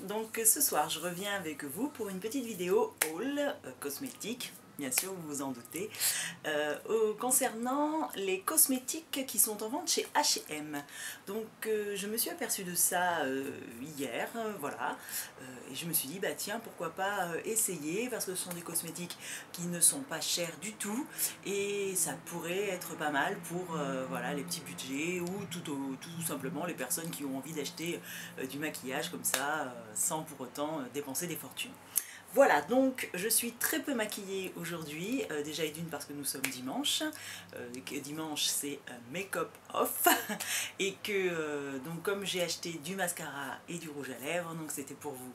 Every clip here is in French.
donc ce soir je reviens avec vous pour une petite vidéo haul cosmétique, bien sûr vous vous en doutez, concernant les cosmétiques qui sont en vente chez H&M. Donc je me suis aperçue de ça hier, voilà, et je me suis dit bah tiens pourquoi pas essayer, parce que ce sont des cosmétiques qui ne sont pas chers du tout et ça pourrait être pas mal pour voilà, les petits budgets ou tout simplement les personnes qui ont envie d'acheter du maquillage comme ça sans pour autant dépenser des fortunes. Voilà, donc je suis très peu maquillée aujourd'hui, déjà et d'une parce que nous sommes dimanche, que dimanche c'est make-up off, et que donc comme j'ai acheté du mascara et du rouge à lèvres, donc c'était pour vous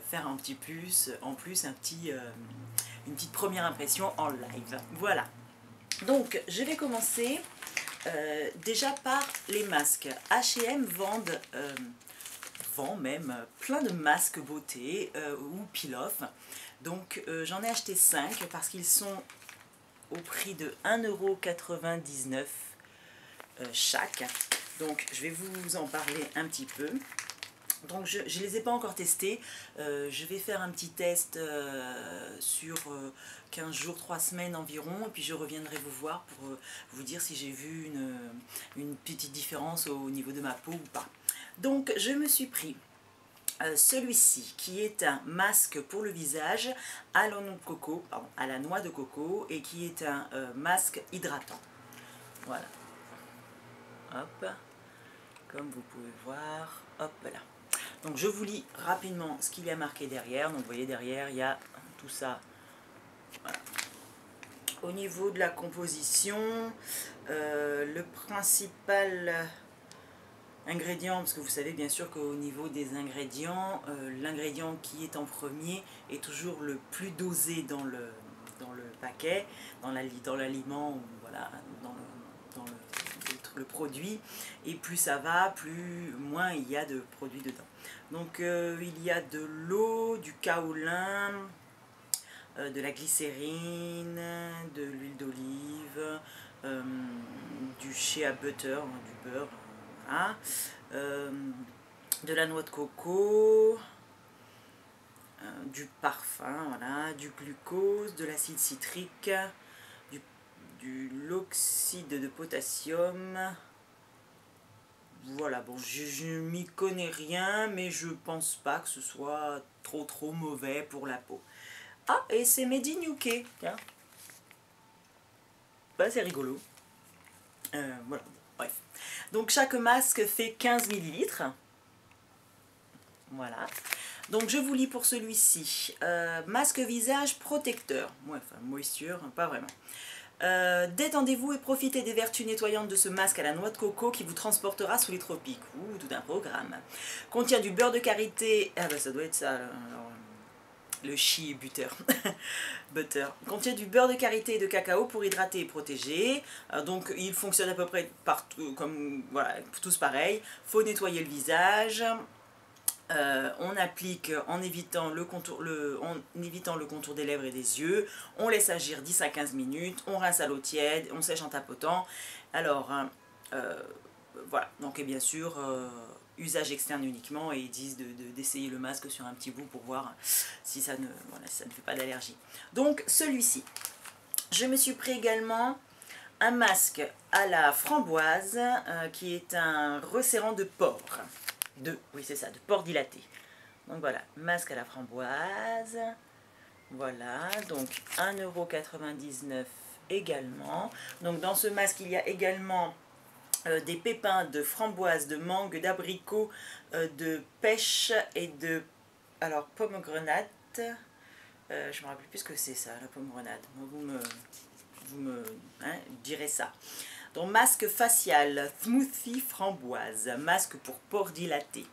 faire un petit plus, en plus un petit, une petite première impression en live. Voilà, donc je vais commencer déjà par les masques. H&M vend même plein de masques beauté ou peel-off. Donc j'en ai acheté 5 parce qu'ils sont au prix de 1,99 € chaque. Donc je vais vous en parler un petit peu. Donc je ne les ai pas encore testés, je vais faire un petit test sur 15 jours, 3 semaines environ, et puis je reviendrai vous voir pour vous dire si j'ai vu une petite différence au niveau de ma peau ou pas. Donc je me suis pris celui-ci qui est un masque pour le visage à la noix de coco, et qui est un masque hydratant. Voilà, hop, comme vous pouvez voir, hop là. Donc je vous lis rapidement ce qu'il y a marqué derrière. Donc vous voyez derrière il y a tout ça. Voilà. Au niveau de la composition, le principal ingrédient, parce que vous savez bien sûr qu'au niveau des ingrédients, l'ingrédient qui est en premier est toujours le plus dosé dans le paquet, dans l'aliment, voilà, dans le produit, et plus ça va, moins il y a de produits dedans. Donc il y a de l'eau, du kaolin, de la glycérine, de l'huile d'olive, du shea butter, du beurre, voilà, de la noix de coco, du parfum, voilà, du glucose, de l'acide citrique, de l'oxyde de potassium. Voilà, bon, je m'y connais rien, mais je pense pas que ce soit trop mauvais pour la peau. Ah, et c'est made in UK, tiens. Bah, c'est rigolo. Voilà, bref. Donc chaque masque fait 15 ml. Voilà. Donc je vous lis pour celui-ci. Masque visage protecteur. Ouais, enfin, moisture, pas vraiment. Détendez-vous et profitez des vertus nettoyantes de ce masque à la noix de coco qui vous transportera sous les tropiques. Ouh, tout un programme. Contient du beurre de karité. Ah bah ça doit être ça. Alors, le shea butter. Butter. Contient du beurre de karité et de cacao pour hydrater et protéger. Donc il fonctionne à peu près partout, comme voilà, tous pareil. Faut nettoyer le visage. On applique en évitant le contour des lèvres et des yeux, on laisse agir 10 à 15 minutes, on rince à l'eau tiède, on sèche en tapotant. Alors, voilà, donc et bien sûr, usage externe uniquement, et ils disent d'essayer le masque sur un petit bout pour voir si ça voilà, si ça ne fait pas d'allergie. Donc celui-ci, je me suis pris également un masque à la framboise, qui est un resserrant de pores. Oui c'est ça, de pores dilatés. Donc voilà, masque à la framboise. Voilà, donc 1,99 € également. Donc dans ce masque, il y a également des pépins de framboise, de mangue, d'abricot, de pêche et de pomegrenade. Je me rappelle plus ce que c'est ça, la pomegrenade. Vous me direz ça. Donc masque facial, smoothie framboise, masque pour pores dilatés.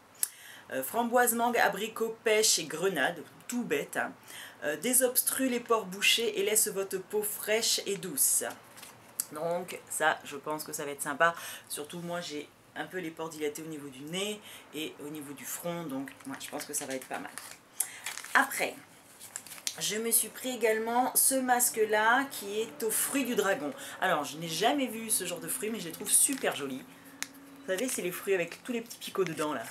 Framboise, mangue, abricot, pêche et grenade, tout bête, hein. Désobstrue les pores bouchés et laisse votre peau fraîche et douce. Donc ça, je pense que ça va être sympa. Surtout moi, j'ai un peu les pores dilatés au niveau du nez et au niveau du front, donc ouais, je pense que ça va être pas mal. Après, je me suis pris également ce masque là qui est aux fruits du dragon. Alors je n'ai jamais vu ce genre de fruits, mais je les trouve super jolis. Vous savez, c'est les fruits avec tous les petits picots dedans là.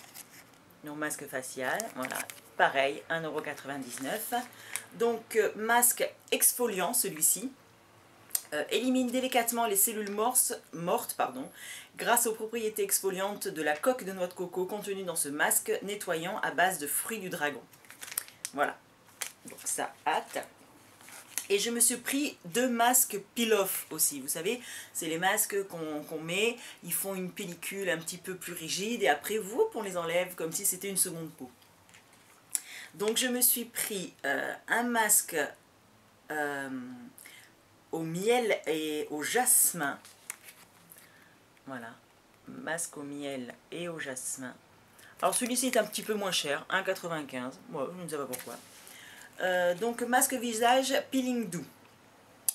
Donc masque facial, voilà, pareil, 1,99 €. Donc masque exfoliant celui-ci. Élimine délicatement les cellules mortes grâce aux propriétés exfoliantes de la coque de noix de coco contenue dans ce masque nettoyant à base de fruits du dragon. Voilà, donc ça hâte. Et je me suis pris 2 masques peel-off aussi, vous savez, c'est les masques qu'on met, ils font une pellicule un petit peu plus rigide et après, on les enlève comme si c'était une seconde peau. Donc je me suis pris un masque au miel et au jasmin, voilà, masque au miel et au jasmin. Alors celui-ci est un petit peu moins cher, 1,95 €, moi je ne sais pas pourquoi. Donc masque visage peeling doux.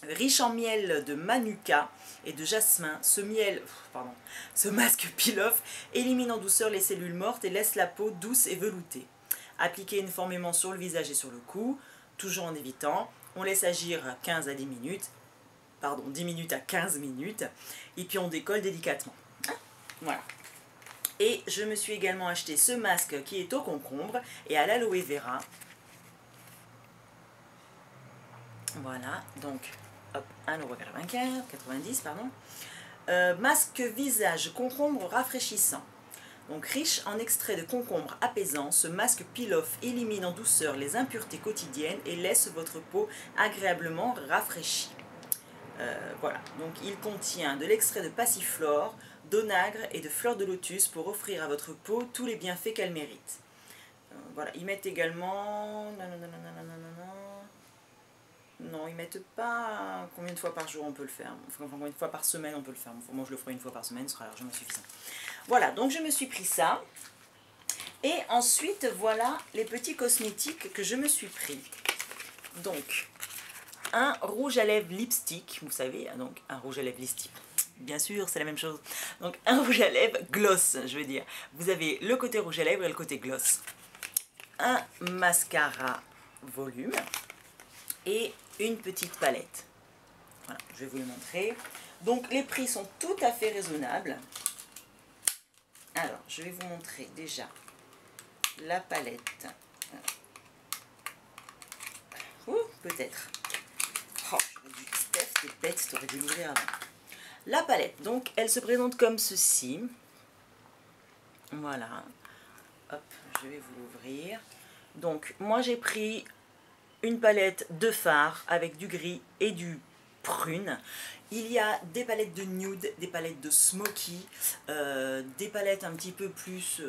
Riche en miel de manuka et de jasmin, ce masque peel-off élimine en douceur les cellules mortes et laisse la peau douce et veloutée. Appliquez uniformément sur le visage et sur le cou, toujours en évitant. On laisse agir 10 minutes à 15 minutes, et puis on décolle délicatement. Voilà. Et je me suis également acheté ce masque qui est au concombre et à l'aloe vera. Voilà, donc hop, 1,90 €, pardon. Masque visage concombre rafraîchissant. Donc riche en extrait de concombre apaisant, ce masque peel-off élimine en douceur les impuretés quotidiennes et laisse votre peau agréablement rafraîchie. Voilà, donc il contient de l'extrait de passiflore, d'onagre et de fleurs de lotus pour offrir à votre peau tous les bienfaits qu'elle mérite. Voilà, ils mettent également... Non, ils mettent pas combien de fois par jour on peut le faire, enfin combien de fois par semaine on peut le faire. Enfin, moi je le ferai une fois par semaine, ce sera largement suffisant. Voilà, donc je me suis pris ça. Et ensuite, voilà les petits cosmétiques que je me suis pris. Donc, un rouge à lèvres lipstick, vous savez, donc un rouge à lèvres lipstick. Bien sûr, c'est la même chose. Donc un rouge à lèvres gloss, je veux dire. Vous avez le côté rouge à lèvres et le côté gloss. Un mascara volume et une petite palette. Voilà, je vais vous le montrer. Donc les prix sont tout à fait raisonnables. Alors, je vais vous montrer déjà la palette. Ouh, peut-être. Oh, Steph, t'es bête, t'aurais dû l'ouvrir avant. La palette, donc, elle se présente comme ceci. Voilà. Hop, je vais vous l'ouvrir. Donc, moi j'ai pris une palette de fard avec du gris et du prune. Il y a des palettes de nude, des palettes de smoky, des palettes un petit peu plus...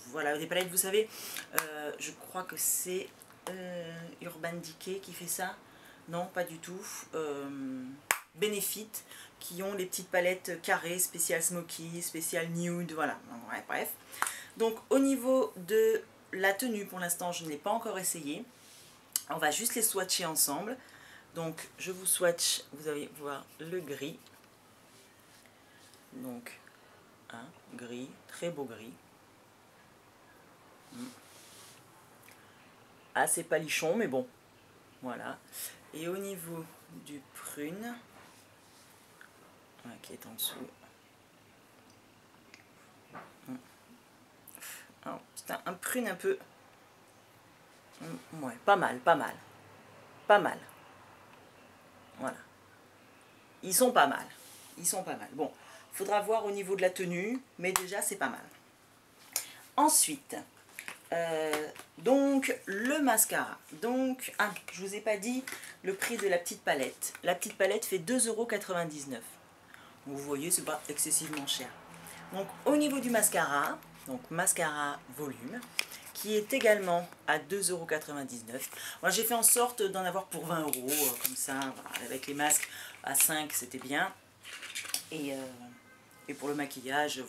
voilà, des palettes, vous savez, je crois que c'est Urban Decay qui fait ça. Non, pas du tout. Benefit, qui ont les petites palettes carrées, spécial smoky, spécial nude, voilà. Ouais, bref. Donc, au niveau de la tenue, pour l'instant, je ne l'ai pas encore essayé. On va juste les swatcher ensemble. Donc, je vous swatch, vous allez voir le gris. Donc, un gris, très beau gris. Assez palichon, mais bon, voilà. Et au niveau du prune, qui est en dessous, c'est un prune un peu, ouais, pas mal, pas mal, pas mal. Voilà. Ils sont pas mal. Ils sont pas mal. Bon, faudra voir au niveau de la tenue, mais déjà c'est pas mal. Ensuite, donc le mascara. Donc, je vous ai pas dit le prix de la petite palette. La petite palette fait 2,99 €. Vous voyez, c'est pas excessivement cher. Donc au niveau du mascara, donc mascara volume, qui est également à 2,99 €. Moi j'ai fait en sorte d'en avoir pour 20 €, comme ça, voilà, avec les masques à 5 c'était bien. Et pour le maquillage,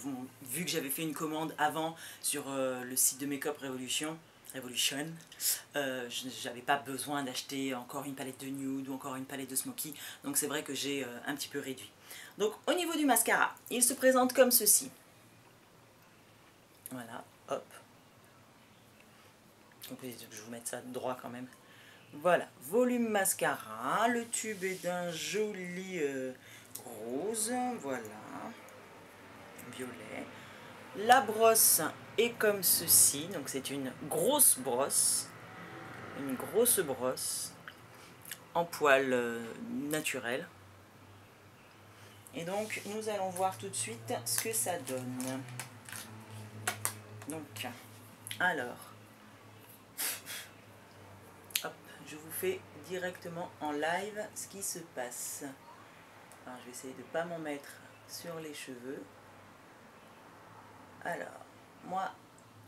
vu que j'avais fait une commande avant sur le site de Makeup Revolution, j'avais pas besoin d'acheter encore une palette de nude ou encore une palette de smoky, donc c'est vrai que j'ai un petit peu réduit. Donc au niveau du mascara, il se présente comme ceci. Voilà, hop. Donc je vous mets ça droit quand même. Voilà, volume mascara, le tube est d'un joli rose, voilà, violet. La brosse est comme ceci, donc c'est une grosse brosse en poil naturel. Et donc nous allons voir tout de suite ce que ça donne. Donc, alors, hop, je vous fais directement en live ce qui se passe. Alors, je vais essayer de ne pas m'en mettre sur les cheveux. Alors, moi,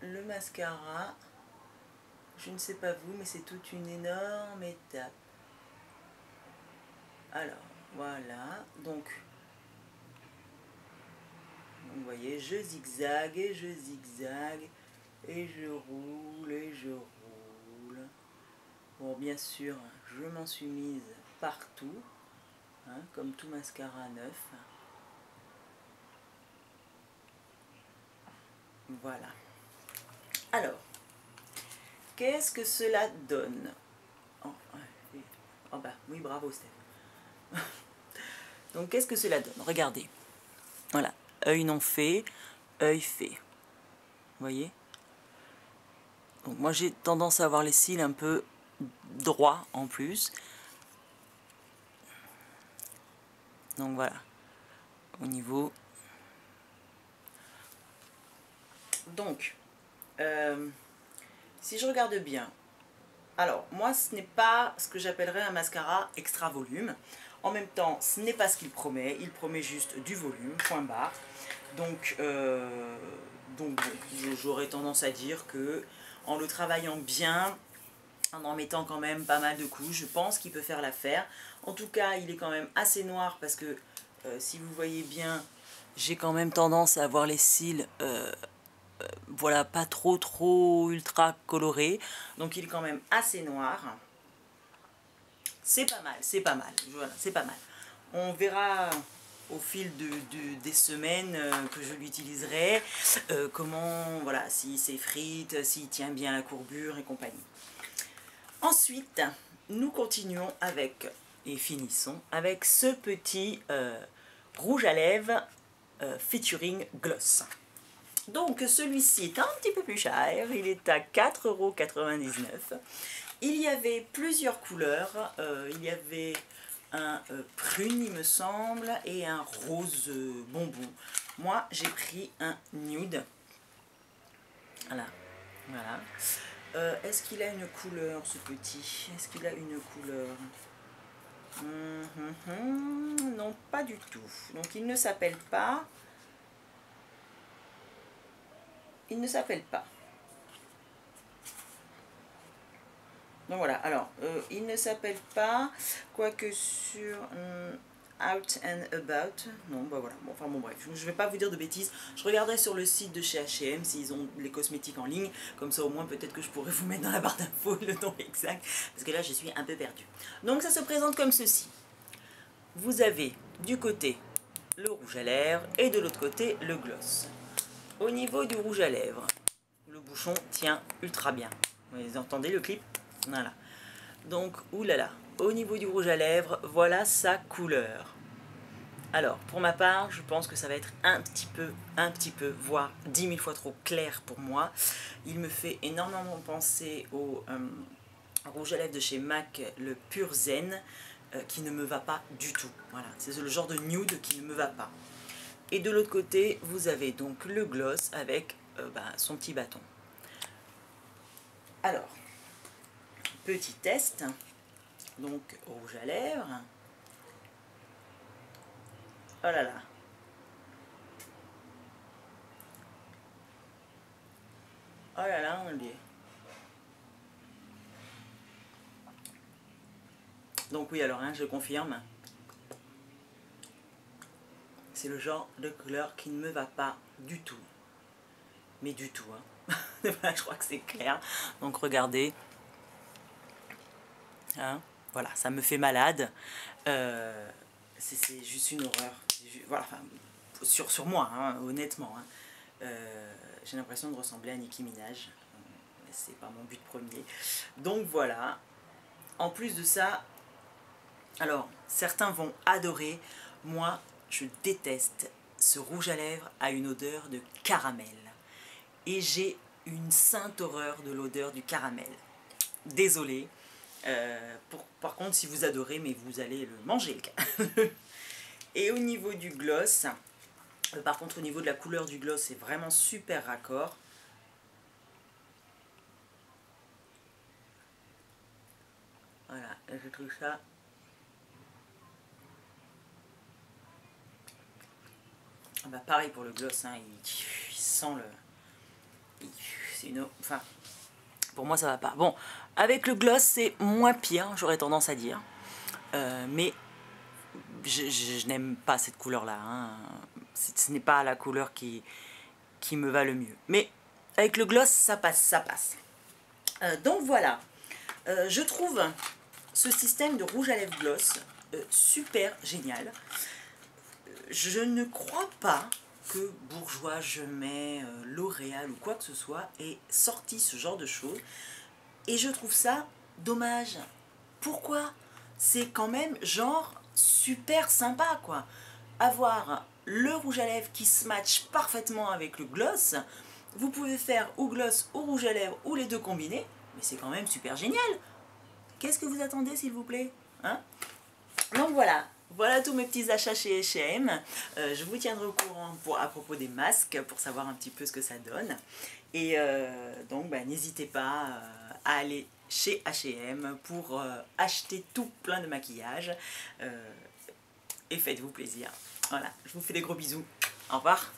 le mascara, je ne sais pas vous, mais c'est toute une énorme étape. Alors, voilà, donc vous voyez, je zigzague et je zigzague, et je roule et je roule. Bon, bien sûr, je m'en suis mise partout, hein, comme tout mascara neuf. Voilà. Alors, qu'est-ce que cela donne? Oh bah oui, bravo Steph. Donc qu'est-ce que cela donne? Regardez. Voilà, œil non fait, œil fait. Vous voyez? Donc moi j'ai tendance à avoir les cils un peu droits en plus. Donc voilà. Au niveau. Donc, si je regarde bien, alors moi ce n'est pas ce que j'appellerais un mascara extra volume. En même temps, ce n'est pas ce qu'il promet juste du volume, point barre. Donc bon, j'aurais tendance à dire que en le travaillant bien, en mettant quand même pas mal de couches, je pense qu'il peut faire l'affaire. En tout cas, il est quand même assez noir parce que si vous voyez bien, j'ai quand même tendance à avoir les cils voilà, pas trop ultra colorés. Donc il est quand même assez noir. C'est pas mal, c'est pas mal. Voilà, c'est pas mal. On verra au fil des semaines que je l'utiliserai, comment, voilà, s'il s'effrite, s'il tient bien la courbure et compagnie. Ensuite, nous continuons avec, et finissons, avec ce petit rouge à lèvres featuring gloss. Donc celui-ci est un petit peu plus cher, il est à 4,99 €. Il y avait plusieurs couleurs, il y avait un prune il me semble et un rose bonbon. Moi j'ai pris un nude. Voilà, voilà. Est-ce qu'il a une couleur ce petit? Est-ce qu'il a une couleur? Non, pas du tout. Donc il ne s'appelle pas. Il ne s'appelle pas. Donc voilà, alors, il ne s'appelle pas, quoique sur Out and About, non, bah voilà, bon, enfin bon bref, je ne vais pas vous dire de bêtises, je regarderai sur le site de chez H&M s'ils ont les cosmétiques en ligne, comme ça au moins peut-être que je pourrais vous mettre dans la barre d'infos le nom exact, parce que là je suis un peu perdue. Donc ça se présente comme ceci, vous avez du côté le rouge à lèvres et de l'autre côté le gloss. Au niveau du rouge à lèvres, le bouchon tient ultra bien, vous entendez le clip? Voilà. Donc, oulala, au niveau du rouge à lèvres, voilà sa couleur. Alors, pour ma part, je pense que ça va être un petit peu, voire 10 000 fois trop clair pour moi. Il me fait énormément penser au rouge à lèvres de chez MAC, le Pur Zen, qui ne me va pas du tout. Voilà, c'est le genre de nude qui ne me va pas. Et de l'autre côté, vous avez donc le gloss avec son petit bâton. Alors, petit test, donc rouge à lèvres, oh là là, oh là là, on y est. Donc oui, alors je confirme, c'est le genre de couleur qui ne me va pas du tout, mais du tout, hein. Je crois que c'est clair, donc regardez, hein, voilà, ça me fait malade, c'est juste une horreur, voilà, enfin, sur moi, hein, honnêtement, hein. J'ai l'impression de ressembler à Nicki Minaj, c'est pas mon but premier, donc voilà. En plus de ça, alors certains vont adorer, moi je déteste ce rouge à lèvres a une odeur de caramel. Et j'ai une sainte horreur de l'odeur du caramel. Désolée. Par contre, si vous adorez, mais vous allez le manger, le caramel. Et au niveau du gloss, par contre, au niveau de la couleur du gloss, c'est vraiment super raccord. Voilà, je trouve ça... Bah pareil pour le gloss, hein, il sent le... C'est une... Enfin, pour moi ça va pas. Bon, avec le gloss c'est moins pire, j'aurais tendance à dire. Mais je n'aime pas cette couleur-là. Hein. Ce n'est pas la couleur qui me va le mieux. Mais avec le gloss, ça passe, ça passe. Donc voilà, je trouve ce système de rouge à lèvres gloss super génial. Je ne crois pas que Bourjois, Jeumais, L'Oréal ou quoi que ce soit ait sorti ce genre de choses. Et je trouve ça dommage. Pourquoi? C'est quand même genre super sympa quoi. Avoir le rouge à lèvres qui se match parfaitement avec le gloss. Vous pouvez faire ou gloss ou rouge à lèvres ou les deux combinés. Mais c'est quand même super génial. Qu'est-ce que vous attendez s'il vous plaît, hein? Donc voilà. Voilà tous mes petits achats chez H&M. Je vous tiendrai au courant à propos des masques pour savoir un petit peu ce que ça donne. Et donc bah, n'hésitez pas à aller chez H&M pour acheter tout plein de maquillage. Et faites-vous plaisir. Voilà, je vous fais des gros bisous. Au revoir.